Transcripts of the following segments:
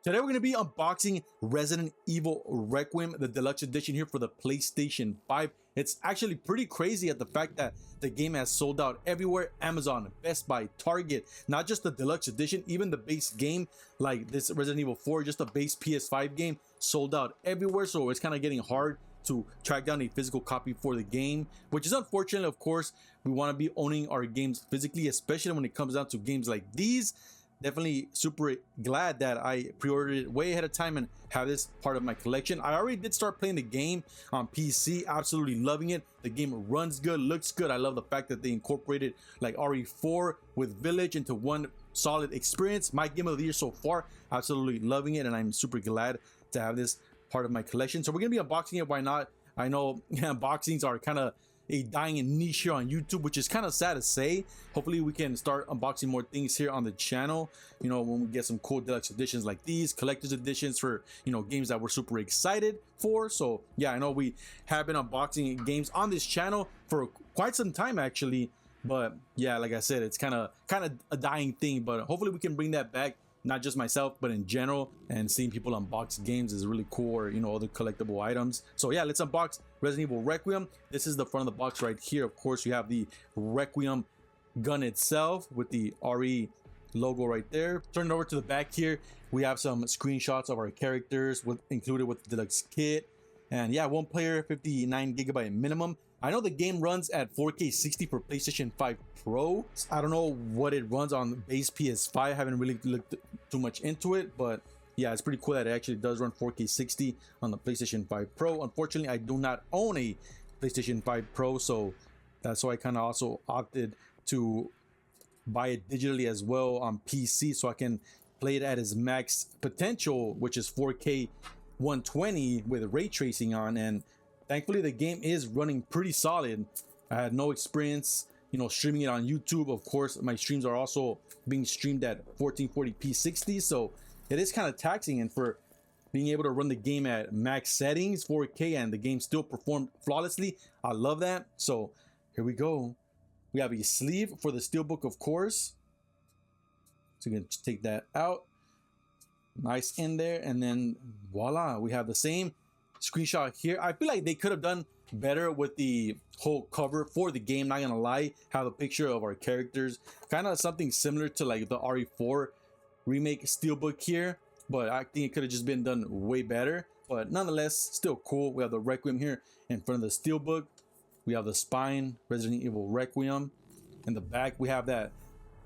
Today we're going to be unboxing Resident Evil Requiem, the deluxe edition here for the PlayStation 5. It's actually pretty crazy at the fact that the game has sold out everywhere. Amazon, Best Buy, Target, not just the deluxe edition, even the base game like this Resident Evil 4, just a base PS5 game, sold out everywhere. So it's kind of getting hard to track down a physical copy for the game, which is unfortunate. Of course, we want to be owning our games physically, especially when it comes down to games like these. Definitely super glad that I pre-ordered it way ahead of time and have this part of my collection. I already did start playing the game on PC, absolutely loving it. The game runs good, looks good. I love the fact that they incorporated like RE4 with Village into one solid experience. My game of the year so far, absolutely loving it, and I'm super glad to have this part of my collection. So we're gonna be unboxing it. Why not? I know unboxings are kind of a dying niche here on YouTube, which is kind of sad to say. Hopefully we can start unboxing more things here on the channel, you know, when we get some cool deluxe editions like these, collector's editions for, you know, games that we're super excited for. So yeah, I know we have been unboxing games on this channel for quite some time actually, but yeah, like I said, it's kind of a dying thing, but hopefully we can bring that back. Not just myself, but in general, and seeing people unbox games is really cool, or you know, other collectible items. So yeah, let's unbox Resident Evil Requiem. This is the front of the box right here. Of course, you have the Requiem gun itself with the RE logo right there. Turn it over to the back here. We have some screenshots of our characters included with the deluxe kit. And yeah, one player, 59GB minimum. I know the game runs at 4K 60 for PlayStation 5 Pro. I don't know what it runs on base PS5. I haven't really looked too much into it, but yeah, it's pretty cool that it actually does run 4K 60 on the PlayStation 5 Pro. Unfortunately, I do not own a PlayStation 5 Pro, so that's why I kind of also opted to buy it digitally as well on PC, so I can play it at its max potential, which is 4K 120 with ray tracing on. And thankfully the game is running pretty solid. I had no experience, you know, streaming it on YouTube. Of course, my streams are also being streamed at 1440p 60, so it is kind of taxing. And for being able to run the game at max settings, 4K, and the game still performed flawlessly, I love that. So here we go. We have a sleeve for the Steelbook, of course, so you can take that out. Nice in there, and then voila, we have the same screenshot here. I feel like they could have done better with the whole cover for the game, not gonna lie. Have a picture of our characters, kind of something similar to like the RE4 remake Steelbook here, but I think it could have just been done way better. But nonetheless, still cool. We have the Requiem here in front of the Steelbook. We have the spine, Resident Evil Requiem. In the back, we have that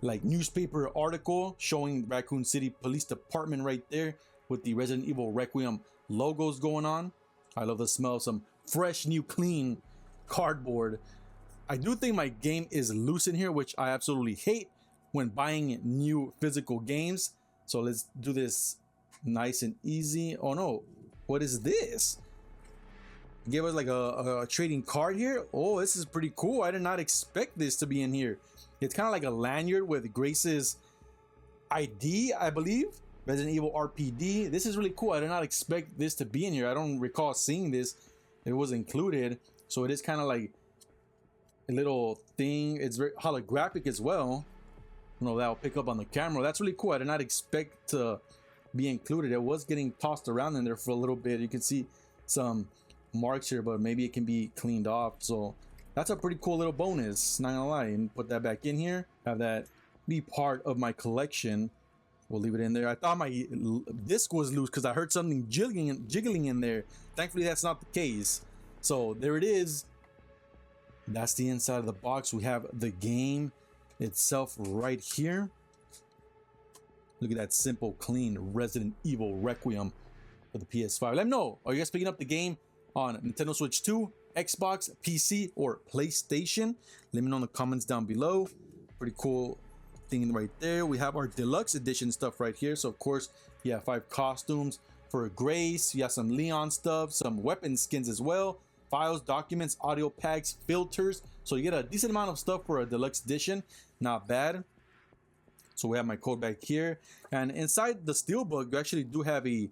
like newspaper article showing Raccoon City Police Department right there with the Resident Evil Requiem logos going on. I love the smell of some fresh, new, clean cardboard. I do think my game is loose in here, which I absolutely hate when buying new physical games. So let's do this nice and easy. Oh no, what is this? Give us like a trading card here. Oh, this is pretty cool. I did not expect this to be in here. It's kind of like a lanyard with Grace's ID, I believe. Resident Evil RPD. This is really cool. I did not expect this to be in here. I don't recall seeing this. It was included. So it is kind of like a little thing. It's very holographic as well. You know, that'll pick up on the camera. That's really cool. I did not expect to be included. It was getting tossed around in there for a little bit. You can see some marks here, but maybe it can be cleaned off. So that's a pretty cool little bonus, not gonna lie. And put that back in here, have that be part of my collection. We'll leave it in there. I thought my disc was loose because I heard something jiggling in there. Thankfully that's not the case. So there it is. That's the inside of the box. We have the game itself right here. Look at that simple, clean Resident Evil Requiem for the PS5. Let me know, are you guys picking up the game on Nintendo Switch 2, Xbox, PC, or PlayStation? Let me know in the comments down below. Pretty cool thing right there. We have our deluxe edition stuff right here. So of course, you have 5 costumes for Grace. You have some Leon stuff, some weapon skins as well, files, documents, audio packs, filters. So you get a decent amount of stuff for a deluxe edition. Not bad. So we have my code back here, and inside the Steelbook, you actually do have a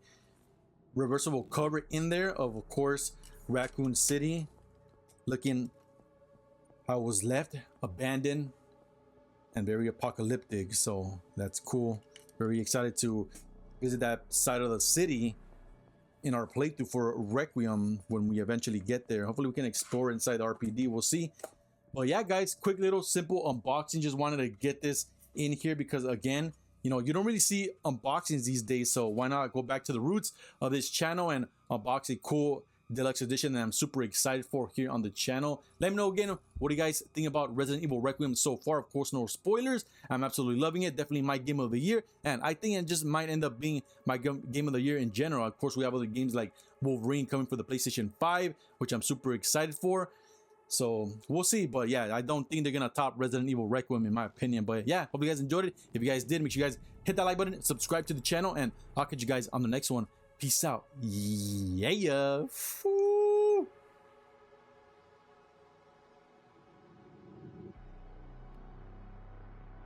reversible cover in there of course, Raccoon City, looking how it was left, abandoned and very apocalyptic. So that's cool. Very excited to visit that side of the city in our playthrough for Requiem when we eventually get there. Hopefully we can explore inside the RPD. We'll see. But yeah, guys, quick little simple unboxing. Just wanted to get this in here because, again, you know, you don't really see unboxings these days, so why not go back to the roots of this channel and unbox a cool deluxe edition that I'm super excited for here on the channel. Let me know again, what do you guys think about Resident Evil Requiem so far? Of course, no spoilers. I'm absolutely loving it. Definitely my game of the year, and I think it just might end up being my game of the year in general. Of course, we have other games like Wolverine coming for the PlayStation 5, which I'm super excited for. So we'll see, but yeah, I don't think they're gonna top Resident Evil Requiem in my opinion. But yeah, hope you guys enjoyed it. If you guys did, make sure you guys hit that like button, subscribe to the channel, and I'll catch you guys on the next one. Peace out. Yeah.